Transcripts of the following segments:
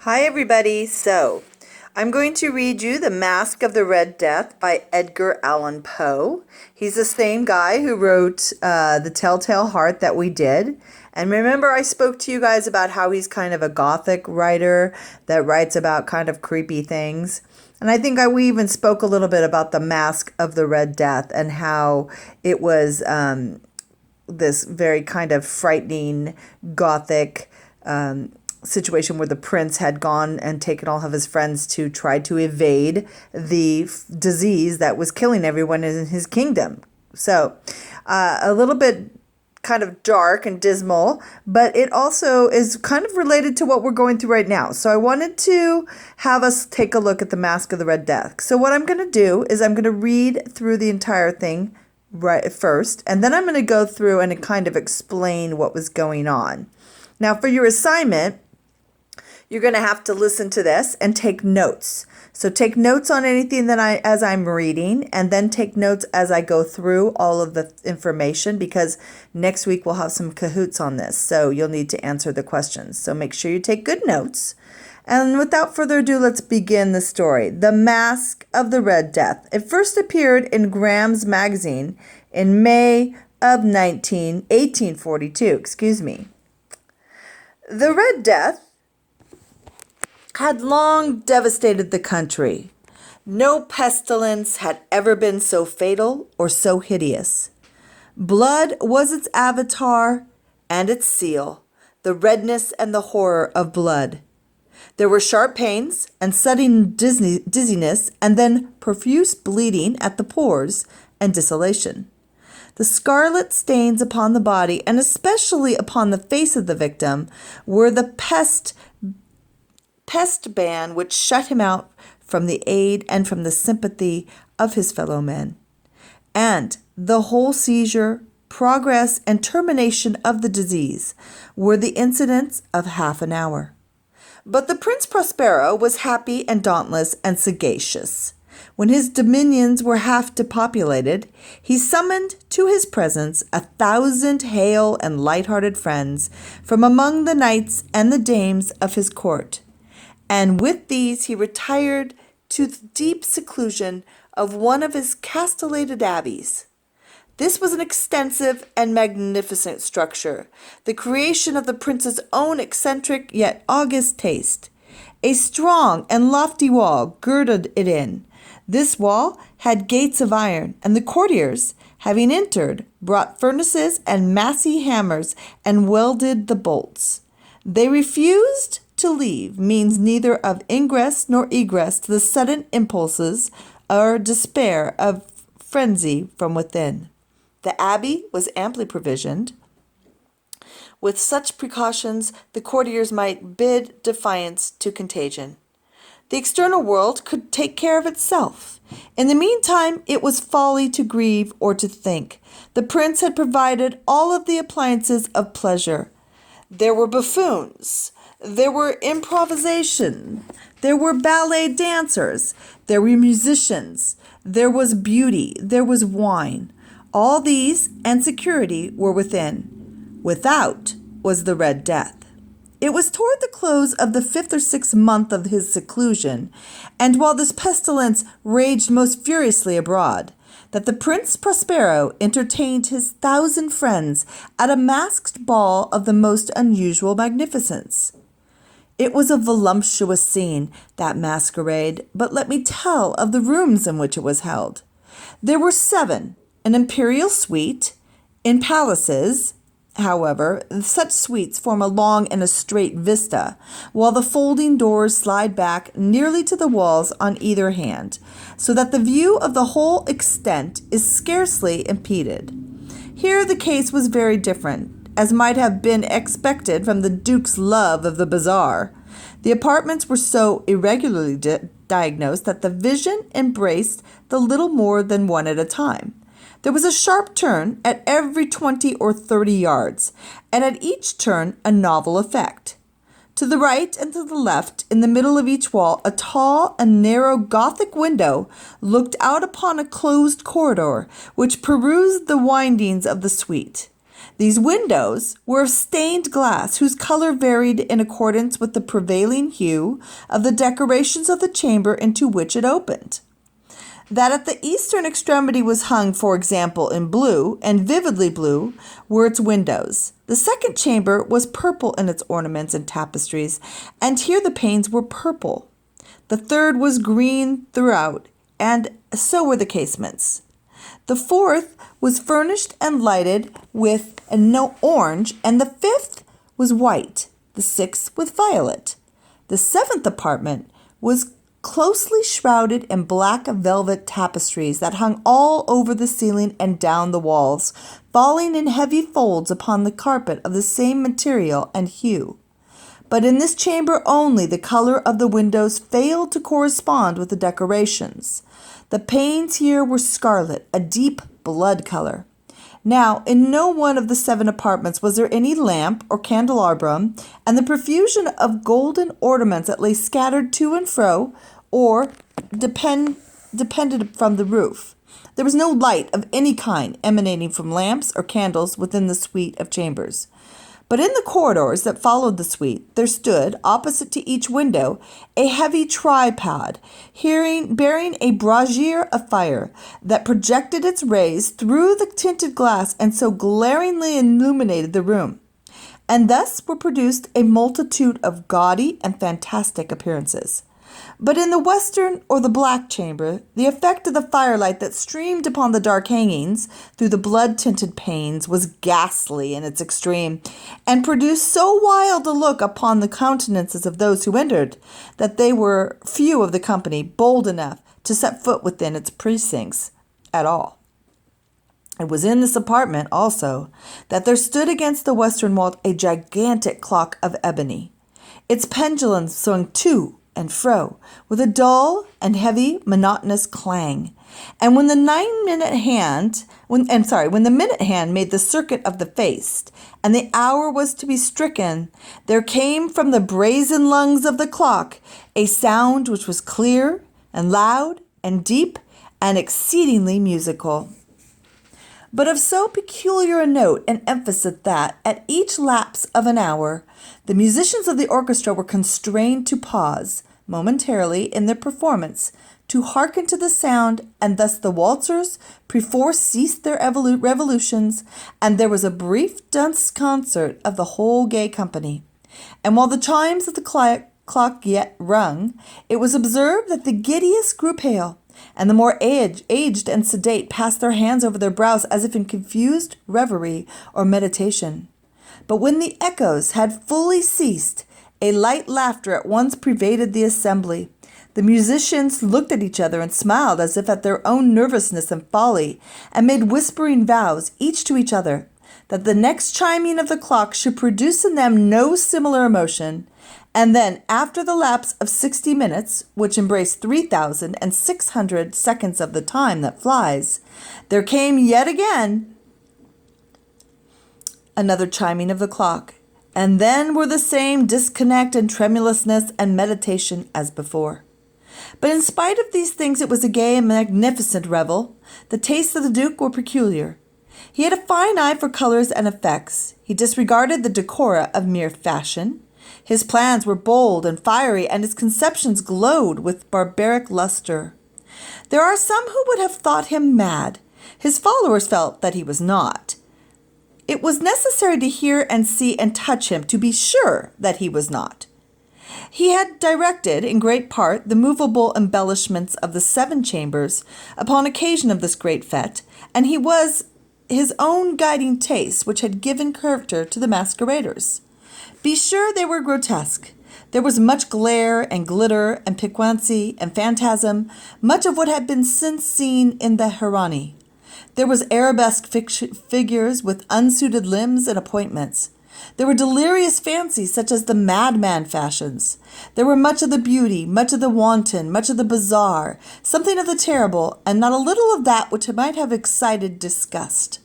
Hi, everybody. So, I'm going to read you The Masque of the Red Death by Edgar Allan Poe. He's the same guy who wrote The Telltale Heart that we did. And remember, I spoke to you guys about how he's kind of a gothic writer that writes about kind of creepy things. And I think we even spoke a little bit about The Masque of the Red Death and how it was this very kind of frightening gothic situation where the prince had gone and taken all of his friends to try to evade the disease that was killing everyone in his kingdom. So a little bit kind of dark and dismal, but it also is kind of related to what we're going through right now. So I wanted to have us take a look at the Masque of the Red Death. So what I'm going to do is I'm going to read through the entire thing right first, and then I'm going to go through and kind of explain what was going on. Now, for your assignment, you're going to have to listen to this and take notes. So take notes on anything that as I'm reading, and then take notes as I go through all of the information, because next week we'll have some Kahoots on this. So you'll need to answer the questions. So make sure you take good notes. And without further ado, let's begin the story. The Masque of the Red Death. It first appeared in Graham's magazine in May of 1842. The Red Death had long devastated the country. No pestilence had ever been so fatal or so hideous. Blood was its avatar and its seal, the redness and the horror of blood. There were sharp pains and sudden dizziness, and then profuse bleeding at the pores and desolation. The scarlet stains upon the body, and especially upon the face of the victim, were the pest ban which shut him out from the aid and from the sympathy of his fellow men. And the whole seizure, progress, and termination of the disease were the incidents of half an hour. But the Prince Prospero was happy and dauntless and sagacious. When his dominions were half depopulated, he summoned to his presence 1,000 hale and light-hearted friends from among the knights and the dames of his court. And with these he retired to the deep seclusion of one of his castellated abbeys. This was an extensive and magnificent structure, the creation of the prince's own eccentric yet august taste. A strong and lofty wall girded it in. This wall had gates of iron, and the courtiers, having entered, brought furnaces and massy hammers and welded the bolts. They refused to leave means neither of ingress nor egress to the sudden impulses or despair of frenzy from within. The abbey was amply provisioned. With such precautions, the courtiers might bid defiance to contagion. The external world could take care of itself. In the meantime, it was folly to grieve or to think. The prince had provided all of the appliances of pleasure. There were buffoons. There were improvisation. There were ballet dancers. There were musicians. There was beauty. There was wine. All these and security were within. Without was the Red Death. It was toward the close of the 5th or 6th month of his seclusion, and while this pestilence raged most furiously abroad, that the Prince Prospero entertained his 1,000 friends at a masked ball of the most unusual magnificence. It was a voluptuous scene, that masquerade, but let me tell of the rooms in which it was held. There were 7, an imperial suite. In palaces, however, such suites form a long and a straight vista, while the folding doors slide back nearly to the walls on either hand, so that the view of the whole extent is scarcely impeded. Here the case was very different, as might have been expected from the Duke's love of the bazaar. The apartments were so irregularly diagnosed that the vision embraced the little more than one at a time. There was a sharp turn at every 20 or 30 yards, and at each turn a novel effect. To the right and to the left, in the middle of each wall, a tall and narrow Gothic window looked out upon a closed corridor, which perused the windings of the suite. These windows were of stained glass whose color varied in accordance with the prevailing hue of the decorations of the chamber into which it opened. That at the eastern extremity was hung, for example, in blue, and vividly blue, were its windows. The second chamber was purple in its ornaments and tapestries, and here the panes were purple. The third was green throughout, and so were the casements. The fourth was furnished and lighted with no orange, and the fifth was white, the sixth with violet. The seventh apartment was closely shrouded in black velvet tapestries that hung all over the ceiling and down the walls, falling in heavy folds upon the carpet of the same material and hue. But in this chamber only the color of the windows failed to correspond with the decorations. The panes here were scarlet, a deep blood color. Now, in no one of the 7 apartments was there any lamp or candelabrum, and the profusion of golden ornaments that lay scattered to and fro, or depended from the roof. There was no light of any kind emanating from lamps or candles within the suite of chambers. But in the corridors that followed the suite, there stood, opposite to each window, a heavy tripod, bearing a brazier of fire that projected its rays through the tinted glass and so glaringly illuminated the room. And thus were produced a multitude of gaudy and fantastic appearances. But in the western or the black chamber, the effect of the firelight that streamed upon the dark hangings through the blood-tinted panes was ghastly in its extreme, and produced so wild a look upon the countenances of those who entered, that they were few of the company bold enough to set foot within its precincts at all. It was in this apartment, also, that there stood against the western wall a gigantic clock of ebony. Its pendulum swung to and fro with a dull and heavy monotonous clang, and when the minute hand made the circuit of the face and the hour was to be stricken, there came from the brazen lungs of the clock a sound which was clear and loud and deep and exceedingly musical, but of so peculiar a note and emphasis that, at each lapse of an hour, the musicians of the orchestra were constrained to pause momentarily in their performance to hearken to the sound, and thus the waltzers perforce ceased their revolutions, and there was a brief dance concert of the whole gay company. And while the chimes of the clock yet rung, it was observed that the giddiest grew pale, and the more aged and sedate passed their hands over their brows as if in confused reverie or meditation. But when the echoes had fully ceased, a light laughter at once pervaded the assembly. The musicians looked at each other and smiled as if at their own nervousness and folly, and made whispering vows, each to each other, that the next chiming of the clock should produce in them no similar emotion. And then, after the lapse of 60 minutes, which embraced 3,600 seconds of the time that flies, there came yet again another chiming of the clock, and then were the same disconnect and tremulousness and meditation as before. But in spite of these things, it was a gay and magnificent revel. The tastes of the Duke were peculiar. He had a fine eye for colors and effects. He disregarded the decora of mere fashion. His plans were bold and fiery, and his conceptions glowed with barbaric luster. There are some who would have thought him mad. His followers felt that he was not. It was necessary to hear and see and touch him to be sure that he was not. He had directed, in great part, the movable embellishments of the 7 chambers upon occasion of this great fete, and he was his own guiding taste which had given character to the masqueraders. Be sure they were grotesque. There was much glare and glitter and piquancy and phantasm, much of what had been since seen in the Hieronymy. There was arabesque figures with unsuited limbs and appointments. There were delirious fancies such as the madman fashions. There were much of the beauty, much of the wanton, much of the bizarre, something of the terrible, and not a little of that which might have excited disgust.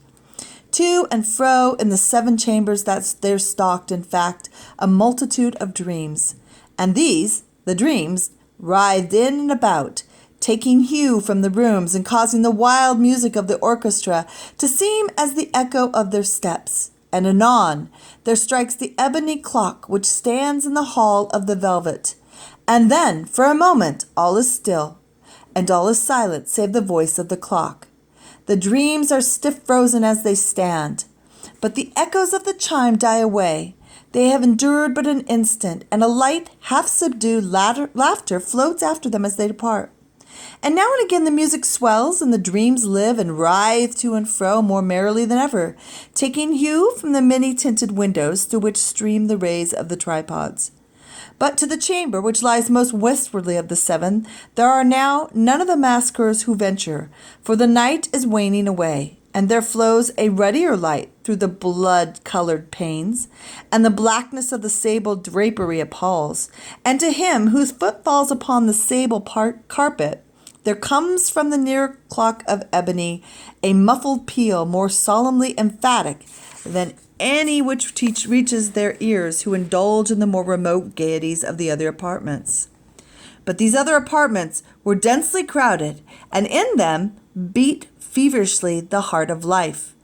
To and fro in the 7 chambers there stalked, in fact, a multitude of dreams. And these, the dreams, writhed in and about, taking hue from the rooms and causing the wild music of the orchestra to seem as the echo of their steps, and anon there strikes the ebony clock which stands in the hall of the velvet. And then, for a moment, all is still, and all is silent save the voice of the clock. The dreams are stiff frozen as they stand, but the echoes of the chime die away. They have endured but an instant, and a light, half-subdued laughter floats after them as they depart. And now and again the music swells, and the dreams live and writhe to and fro more merrily than ever, taking hue from the many-tinted windows through which stream the rays of the tripods. But to the chamber which lies most westwardly of the seven, there are now none of the maskers who venture, for the night is waning away, and there flows a ruddier light through the blood-colored panes, and the blackness of the sable drapery appalls. And to him whose foot falls upon the sable carpet, there comes from the near clock of ebony a muffled peal more solemnly emphatic than any which reaches their ears who indulge in the more remote gaieties of the other apartments. But these other apartments were densely crowded, and in them beat feverishly the heart of life.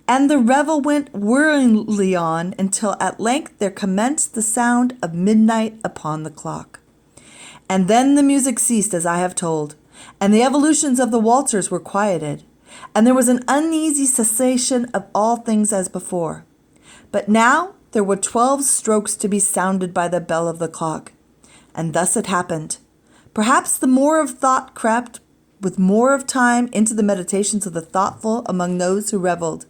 And the revel went whirlingly on until at length there commenced the sound of midnight upon the clock. And then the music ceased, as I have told, and the evolutions of the waltzers were quieted, and there was an uneasy cessation of all things as before. But now there were 12 strokes to be sounded by the bell of the clock. And thus it happened. Perhaps the more of thought crept with more of time into the meditations of the thoughtful among those who revelled.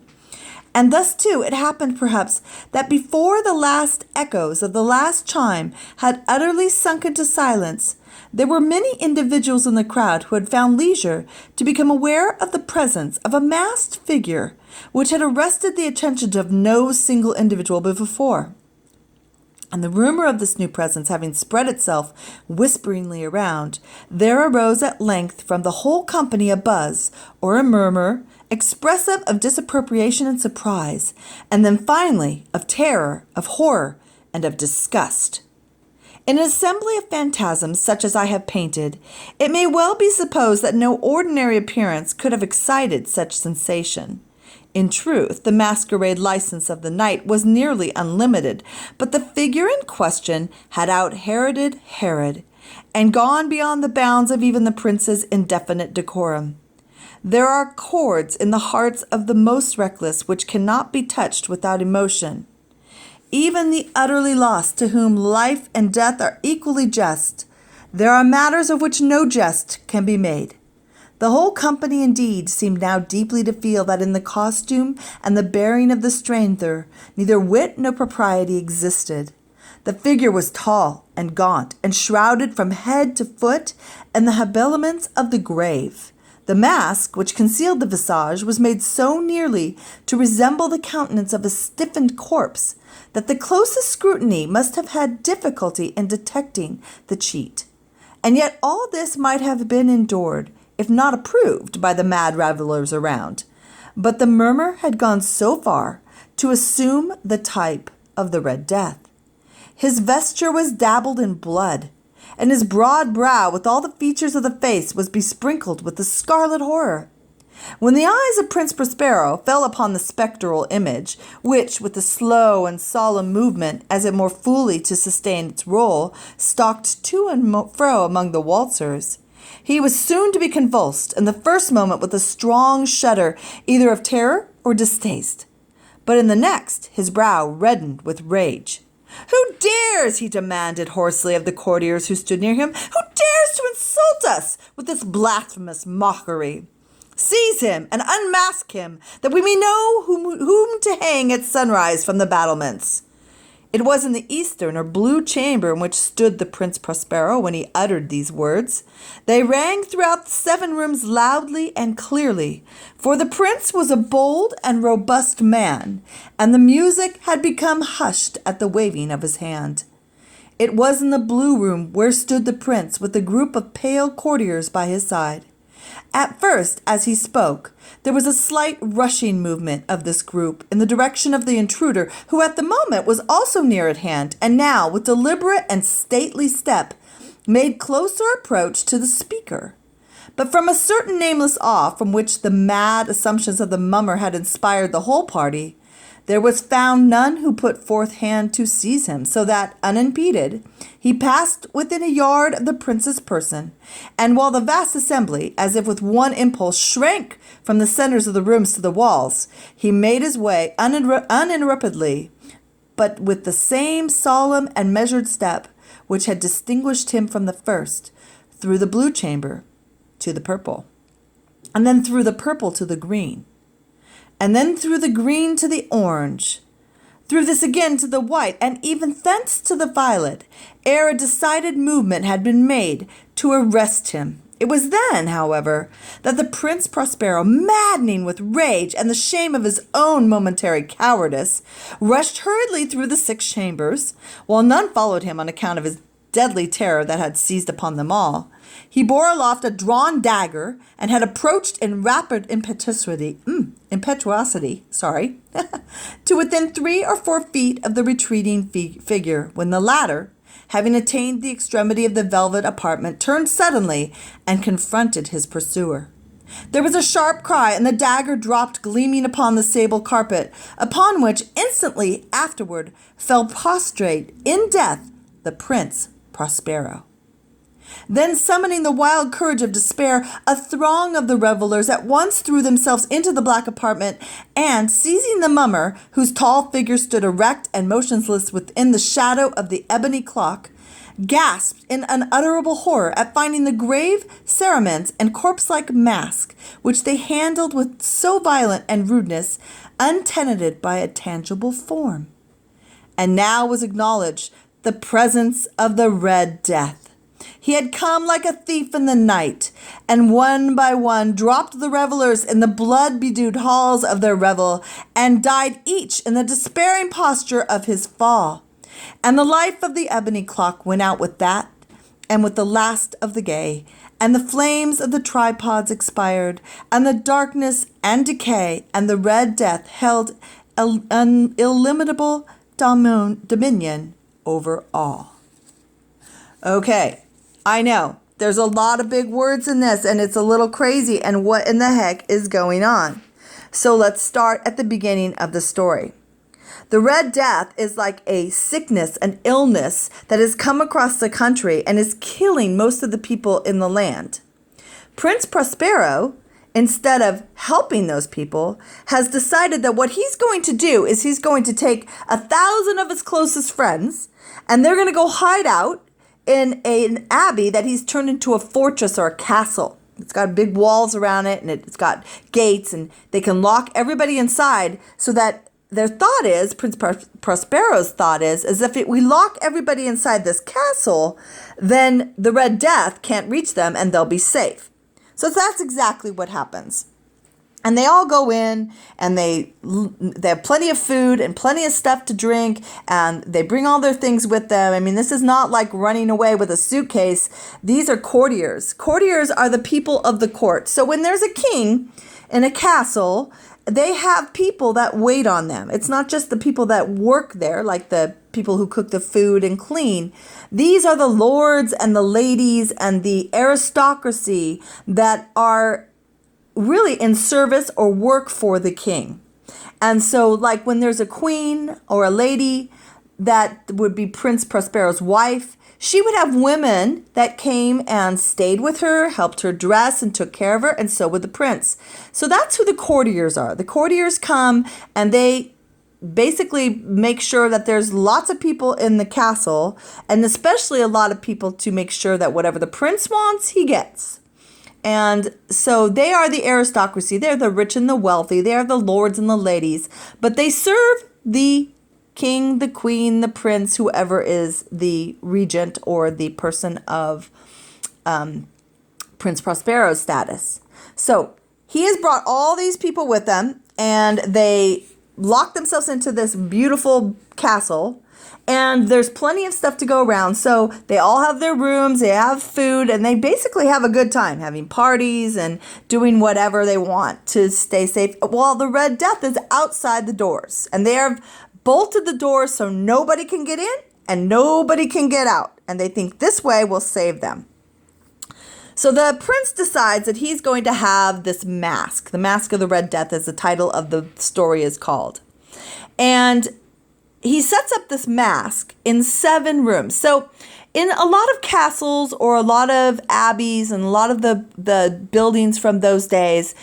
And thus, too, it happened, perhaps, that before the last echoes of the last chime had utterly sunk into silence, there were many individuals in the crowd who had found leisure to become aware of the presence of a masked figure which had arrested the attention of no single individual before. And the rumor of this new presence having spread itself whisperingly around, there arose at length from the whole company a buzz, or a murmur, expressive of disapprobation and surprise, and then finally of terror, of horror, and of disgust. In an assembly of phantasms such as I have painted, it may well be supposed that no ordinary appearance could have excited such sensation. In truth, the masquerade license of the night was nearly unlimited, but the figure in question had out-Heroded Herod, and gone beyond the bounds of even the prince's indefinite decorum. There are chords in the hearts of the most reckless which cannot be touched without emotion. Even the utterly lost, to whom life and death are equally just, there are matters of which no jest can be made. The whole company, indeed, seemed now deeply to feel that in the costume and the bearing of the stranger neither wit nor propriety existed. The figure was tall and gaunt, and shrouded from head to foot in the habiliments of the grave. The mask, which concealed the visage, was made so nearly to resemble the countenance of a stiffened corpse that the closest scrutiny must have had difficulty in detecting the cheat. And yet all this might have been endured, if not approved, by the mad revellers around. But the murmur had gone so far to assume the type of the Red Death. His vesture was dabbled in blood, and his broad brow, with all the features of the face, was besprinkled with the scarlet horror. When the eyes of Prince Prospero fell upon the spectral image, which, with a slow and solemn movement, as if more fully to sustain its role, stalked to and fro among the waltzers, he was soon to be convulsed, in the first moment with a strong shudder, either of terror or distaste. But in the next, his brow reddened with rage. "Who dares," he demanded hoarsely of the courtiers who stood near him, "who dares to insult us with this blasphemous mockery? Seize him and unmask him, that we may know whom to hang at sunrise from the battlements." It was in the eastern or blue chamber in which stood the Prince Prospero when he uttered these words. They rang throughout the 7 rooms loudly and clearly, for the prince was a bold and robust man, and the music had become hushed at the waving of his hand. It was in the blue room where stood the prince with a group of pale courtiers by his side. At first, as he spoke, there was a slight rushing movement of this group in the direction of the intruder, who at the moment was also near at hand, and now, with deliberate and stately step, made closer approach to the speaker. But from a certain nameless awe from which the mad assumptions of the mummer had inspired the whole party, There was found none who put forth hand to seize him, so that, unimpeded, he passed within a yard of the prince's person, and while the vast assembly, as if with one impulse, shrank from the centers of the rooms to the walls, he made his way uninterruptedly, but with the same solemn and measured step which had distinguished him from the first, through the blue chamber to the purple, and then through the purple to the green, and then through the green to the orange, through this again to the white, and even thence to the violet, ere a decided movement had been made to arrest him. It was then, however, that the Prince Prospero, maddening with rage and the shame of his own momentary cowardice, rushed hurriedly through the 6 chambers, while none followed him on account of his deadly terror that had seized upon them all. He bore aloft a drawn dagger and had approached in rapid impetuosity, to within 3 or 4 feet of the retreating figure, when the latter, having attained the extremity of the velvet apartment, turned suddenly and confronted his pursuer. There was a sharp cry, and the dagger dropped gleaming upon the sable carpet, upon which instantly afterward fell prostrate in death the Prince Prospero. Then, summoning the wild courage of despair, a throng of the revelers at once threw themselves into the black apartment, and, seizing the mummer, whose tall figure stood erect and motionless within the shadow of the ebony clock, gasped in unutterable horror at finding the grave cerements and corpse-like mask, which they handled with so violent and rudeness, untenanted by a tangible form. And now was acknowledged the presence of the Red Death. He had come like a thief in the night, and one by one dropped the revelers in the blood-bedewed halls of their revel, and died each in the despairing posture of his fall. And the life of the ebony clock went out with that, and with the last of the gay, and the flames of the tripods expired, and the darkness and decay, and the Red Death held an illimitable dominion over all. Okay. I know, there's a lot of big words in this, and it's a little crazy, and what in the heck is going on? So let's start at the beginning of the story. The Red Death is like a sickness, an illness that has come across the country and is killing most of the people in the land. Prince Prospero, instead of helping those people, has decided that what he's going to do is he's going to take 1,000 of his closest friends, and they're going to go hide out in an abbey that he's turned into a fortress or a castle. It's got big walls around it, and it's got gates, and they can lock everybody inside, so that their thought is, Prince Prospero's thought is if we lock everybody inside this castle, then the Red Death can't reach them and they'll be safe. So that's exactly what happens. And they all go in, and they have plenty of food and plenty of stuff to drink, and they bring all their things with them. I mean, this is not like running away with a suitcase. These are courtiers. Courtiers are the people of the court. So when there's a king in a castle, they have people that wait on them. It's not just the people that work there, like the people who cook the food and clean. These are the lords and the ladies and the aristocracy that are really in service or work for the king. And so like when there's a queen or a lady that would be Prince Prospero's wife, she would have women that came and stayed with her, helped her dress and took care of her, and so would the prince. So that's who the courtiers are. The courtiers come and they basically make sure that there's lots of people in the castle, and especially a lot of people to make sure that whatever the prince wants, he gets. And so they are the aristocracy. They're the rich and the wealthy. They are the lords and the ladies. But they serve the king, the queen, the prince, whoever is the regent or the person of Prince Prospero's status. So he has brought all these people with them, and they lock themselves into this beautiful castle. And there's plenty of stuff to go around. So they all have their rooms, they have food, and they basically have a good time having parties and doing whatever they want to stay safe. While the Red Death is outside the doors. And they have bolted the doors so nobody can get in and nobody can get out. And they think this way will save them. So the prince decides that he's going to have this mask. The Masque of the Red Death, as the title of the story is called. And he sets up this masque in 7 rooms. So in a lot of castles or a lot of abbeys and a lot of the buildings from those days,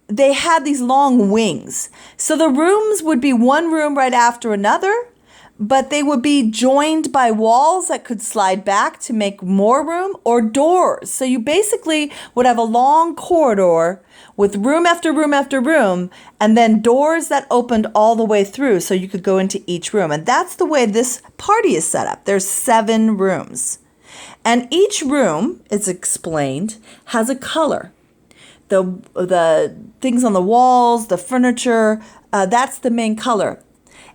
they had these long wings. So the rooms would be one room right after another, but they would be joined by walls that could slide back to make more room, or doors. So you basically would have a long corridor with room after room after room, and then doors that opened all the way through so you could go into each room. And that's the way this party is set up. There's 7 rooms. And each room, it's explained, has a color. The things on the walls, the furniture, that's the main color.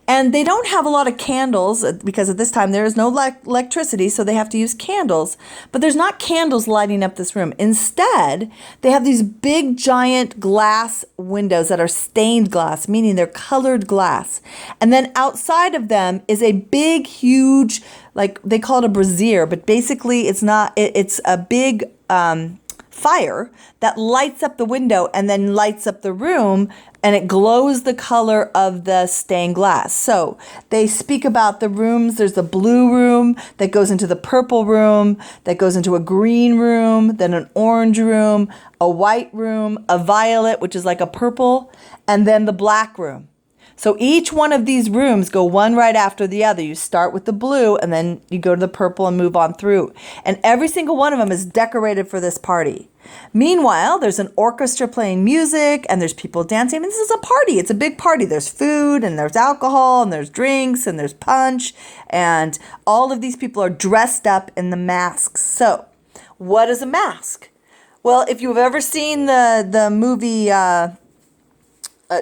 And they don't have a lot of candles because at this time there is no electricity, so they have to use candles. But there's not candles lighting up this room. Instead, they have these big, giant glass windows that are stained glass, meaning they're colored glass. And then outside of them is a big, huge, like they call it a brazier, but basically it's not. It's a big fire that lights up the window and then lights up the room, and it glows the color of the stained glass. So they speak about the rooms. There's a blue room that goes into the purple room, that goes into a green room, then an orange room, a white room, a violet, which is like a purple, and then the black room. So each one of these rooms go one right after the other. You start with the blue and then you go to the purple and move on through. And every single one of them is decorated for this party. Meanwhile, there's an orchestra playing music and there's people dancing. I mean, this is a party. It's a big party. There's food and there's alcohol and there's drinks and there's punch. And all of these people are dressed up in the masks. So what is a mask? Well, if you've ever seen the movie...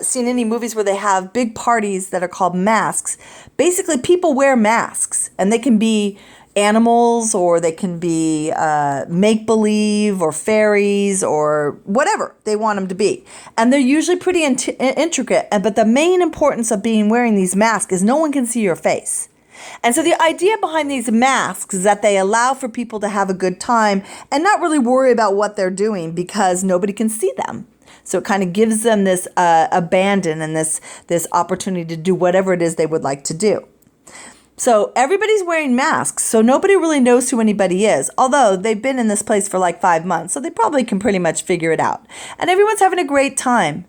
seen any movies where they have big parties that are called masks. Basically, people wear masks, and they can be animals or they can be make-believe or fairies or whatever they want them to be. And they're usually pretty intricate, but the main importance of wearing these masks is no one can see your face. And so the idea behind these masks is that they allow for people to have a good time and not really worry about what they're doing because nobody can see them. So it kind of gives them this abandon and this opportunity to do whatever it is they would like to do. So everybody's wearing masks, so nobody really knows who anybody is, although they've been in this place for like 5 months, so they probably can pretty much figure it out. And everyone's having a great time.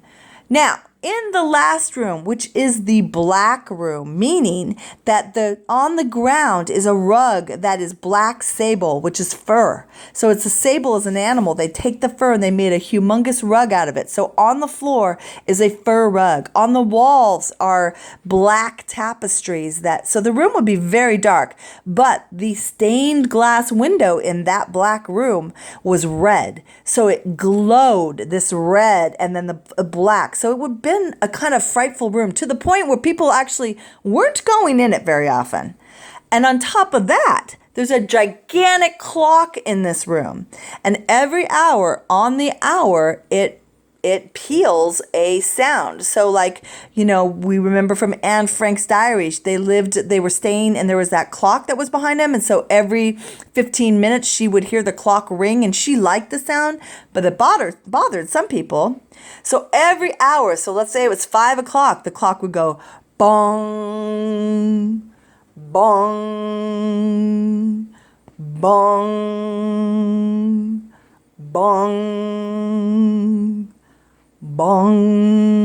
Now, in the last room, which is the black room, meaning that on the ground is a rug that is black sable, which is fur. So it's a sable as an animal. They take the fur and they made a humongous rug out of it. So on the floor is a fur rug. On the walls are black tapestries so the room would be very dark, but the stained glass window in that black room was red. So it glowed this red and then the black. So it would be a kind of frightful room to the point where people actually weren't going in it very often. And on top of that, there's a gigantic clock in this room. And every hour, on the hour, it peals a sound. So like, we remember from Anne Frank's diary, they were staying and there was that clock that was behind them. And so every 15 minutes she would hear the clock ring and she liked the sound, but it bothered some people. So every hour, so let's say it was 5 o'clock, the clock would go bong, bong, bong, bong, bong,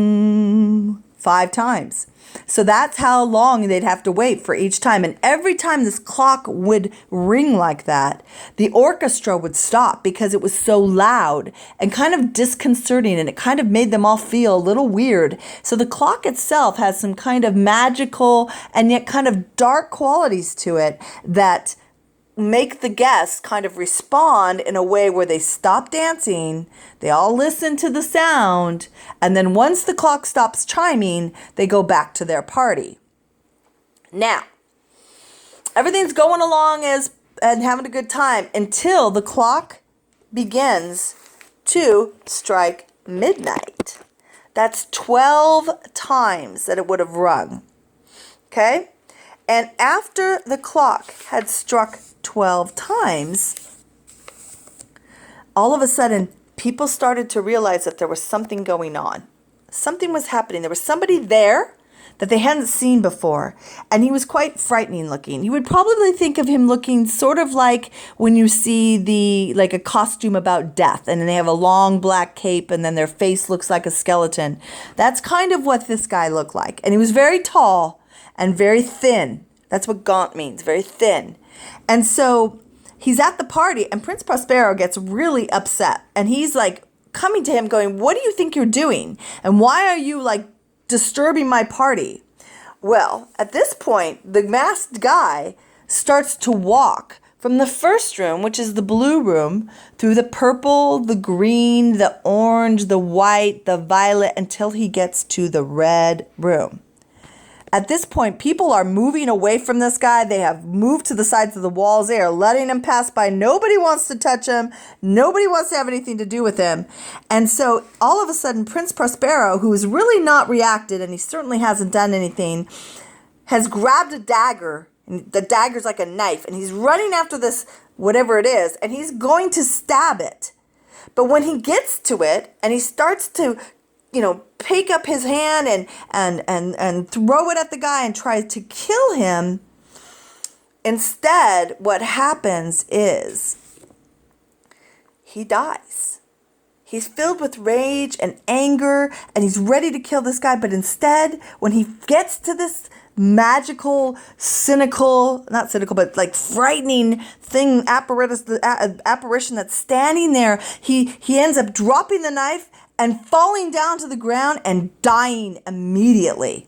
5 times. So that's how long they'd have to wait for each time. And every time this clock would ring like that, the orchestra would stop because it was so loud and kind of disconcerting, and it kind of made them all feel a little weird. So the clock itself has some kind of magical and yet kind of dark qualities to it that make the guests kind of respond in a way where they stop dancing, they all listen to the sound, and then once the clock stops chiming, they go back to their party. Now, everything's going along and having a good time until the clock begins to strike midnight. That's 12 times that it would have rung. Okay? And after the clock had struck 12 times, all of a sudden, people started to realize that there was something going on. Something was happening. There was somebody there, that they hadn't seen before, and he was quite frightening looking. You would probably think of him looking sort of like when you see like a costume about death, and then they have a long black cape, and then their face looks like a skeleton. That's kind of what this guy looked like. And he was very tall and very thin. That's what gaunt means, very thin. And so he's at the party, and Prince Prospero gets really upset, and he's like coming to him going, "What do you think you're doing? And why are you like disturbing my party?" Well, at this point, the masked guy starts to walk from the first room, which is the blue room, through the purple, the green, the orange, the white, the violet, until he gets to the red room. At this point, people are moving away from this guy. They have moved to the sides of the walls. They are letting him pass by. Nobody wants to touch him. Nobody wants to have anything to do with him. And so all of a sudden, Prince Prospero, who has really not reacted, and he certainly hasn't done anything, has grabbed a dagger. And the dagger's like a knife. And he's running after this, whatever it is, and he's going to stab it. But when he gets to it and he starts to pick up his hand and throw it at the guy and try to kill him, instead, what happens is he dies. He's filled with rage and anger, and he's ready to kill this guy. But instead, when he gets to this magical, not cynical, but like frightening thing, apparition that's standing there, he ends up dropping the knife and falling down to the ground and dying immediately.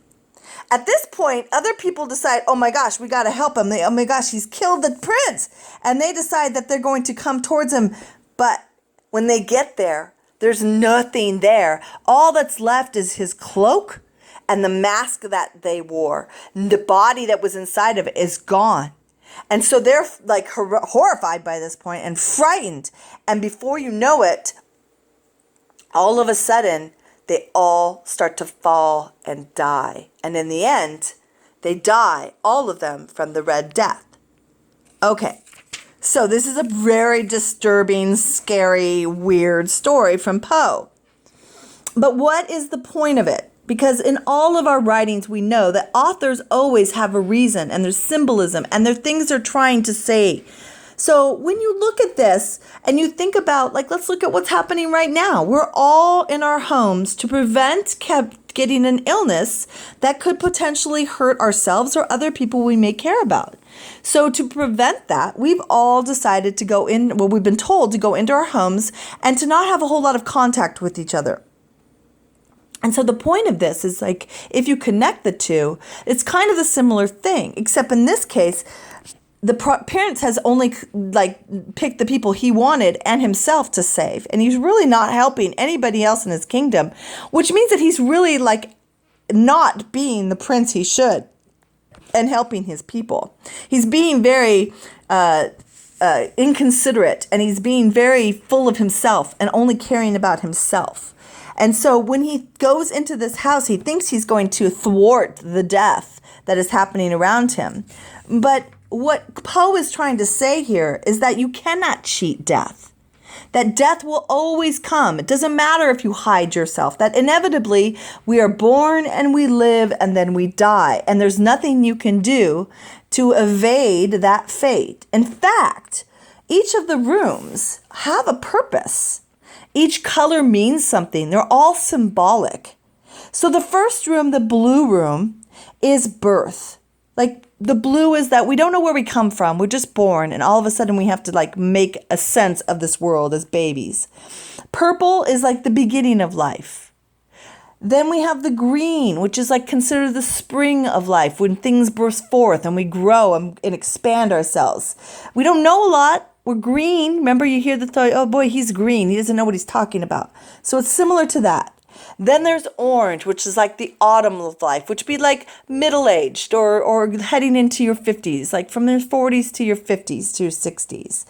At this point, other people decide, oh my gosh, we got to help him. Oh my gosh, he's killed the prince. And they decide that they're going to come towards him. But when they get there, there's nothing there. All that's left is his cloak and the mask that they wore. The body that was inside of it is gone. And so they're like horrified by this point and frightened. And before you know it, all of a sudden, they all start to fall and die. And in the end, they die, all of them, from the Red Death. Okay, so this is a very disturbing, scary, weird story from Poe. But what is the point of it? Because in all of our writings, we know that authors always have a reason, and there's symbolism, and there are things they're trying to say. So when you look at this and you think about, like, let's look at what's happening right now. We're all in our homes to prevent getting an illness that could potentially hurt ourselves or other people we may care about. So to prevent that, we've all decided to go in, well, we've been told to go into our homes and to not have a whole lot of contact with each other. And so the point of this is, like, if you connect the two, it's kind of a similar thing, except in this case, the parents has only picked the people he wanted and himself to save. And he's really not helping anybody else in his kingdom, which means that he's really not being the prince he should and helping his people. He's being very inconsiderate, and he's being very full of himself and only caring about himself. And so when he goes into this house, he thinks he's going to thwart the death that is happening around him. But what Poe is trying to say here is that you cannot cheat death. That death will always come. It doesn't matter if you hide yourself. That inevitably we are born and we live and then we die. And there's nothing you can do to evade that fate. In fact, each of the rooms have a purpose. Each color means something. They're all symbolic. So the first room, the blue room, is birth. Like, the blue is that we don't know where we come from. We're just born, and all of a sudden we have to make a sense of this world as babies. Purple is like the beginning of life. Then we have the green, which is considered the spring of life, when things burst forth and we grow and expand ourselves. We don't know a lot. We're green. Remember, you hear the thought, oh boy, he's green. He doesn't know what he's talking about. So it's similar to that. Then there's orange, which is like the autumn of life, which would be like middle-aged or heading into your 50s, from your 40s to your 50s to your 60s.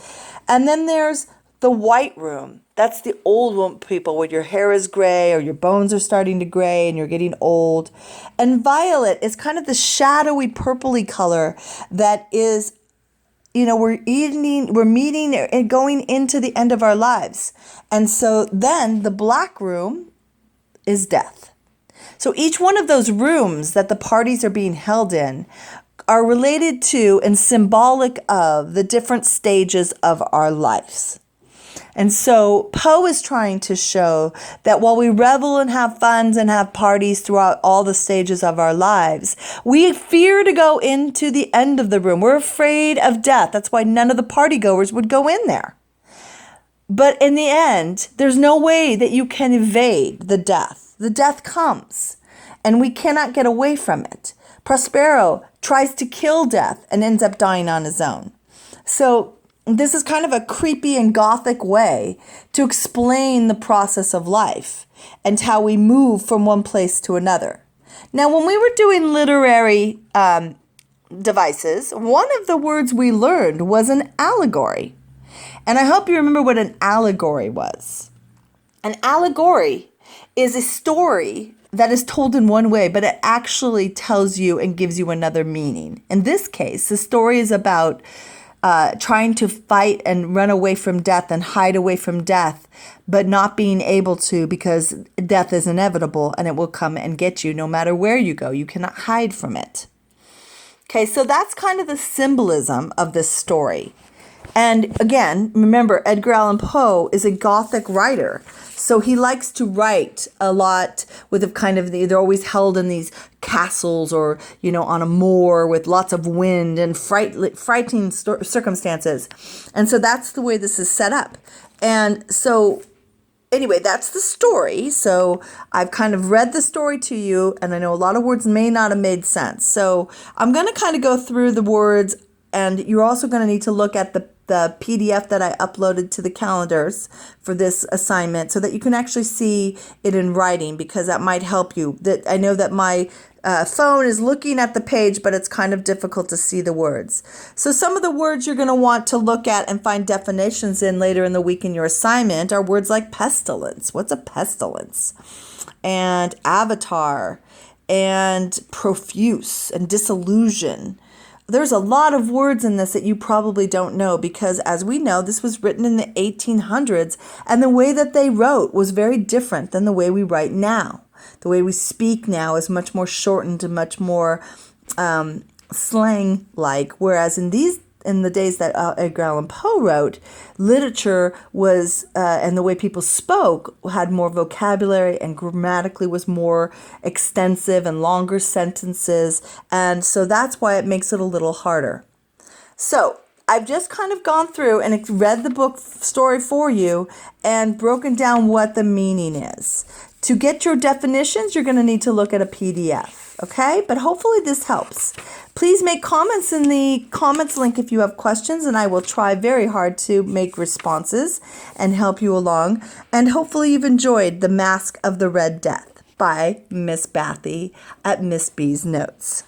And then there's the white room. That's the old people where your hair is gray or your bones are starting to gray and you're getting old. And violet is kind of the shadowy purpley color that is, we're meeting and going into the end of our lives. And so then the black room is death. So each one of those rooms that the parties are being held in are related to and symbolic of the different stages of our lives. And so Poe is trying to show that while we revel and have fun and have parties throughout all the stages of our lives, we fear to go into the end of the room. We're afraid of death. That's why none of the party goers would go in there. But in the end, there's no way that you can evade the death. The death comes, and we cannot get away from it. Prospero tries to kill death and ends up dying on his own. So this is kind of a creepy and gothic way to explain the process of life and how we move from one place to another. Now, when we were doing literary devices, one of the words we learned was an allegory. And I hope you remember what an allegory was. An allegory is a story that is told in one way, but it actually tells you and gives you another meaning. In this case, the story is about trying to fight and run away from death and hide away from death, but not being able to because death is inevitable and it will come and get you no matter where you go. You cannot hide from it. Okay, so that's kind of the symbolism of this story. And again, remember, Edgar Allan Poe is a Gothic writer. So he likes to write a lot with a kind of, they're always held in these castles or, on a moor with lots of wind and frightening circumstances. And so that's the way this is set up. And so anyway, that's the story. So I've kind of read the story to you, and I know a lot of words may not have made sense. So I'm going to kind of go through the words, and you're also going to need to look at the PDF that I uploaded to the calendars for this assignment so that you can actually see it in writing, because that might help you. That I know that my phone is looking at the page, but it's kind of difficult to see the words. So some of the words you're going to want to look at and find definitions in later in the week in your assignment are words like pestilence. What's a pestilence? And avatar and profuse and disillusion. There's a lot of words in this that you probably don't know because, as we know, this was written in the 1800s, and the way that they wrote was very different than the way we write now. The way we speak now is much more shortened and much more slang-like, whereas in the days that Edgar Allan Poe wrote, literature was, and the way people spoke had more vocabulary and grammatically was more extensive and longer sentences. And so that's why it makes it a little harder. So I've just kind of gone through and read the book story for you and broken down what the meaning is. To get your definitions, you're going to need to look at a PDF, okay? But hopefully this helps. Please make comments in the comments link if you have questions, and I will try very hard to make responses and help you along. And hopefully you've enjoyed The Masque of the Red Death by Miss Bathy at Miss B's Notes.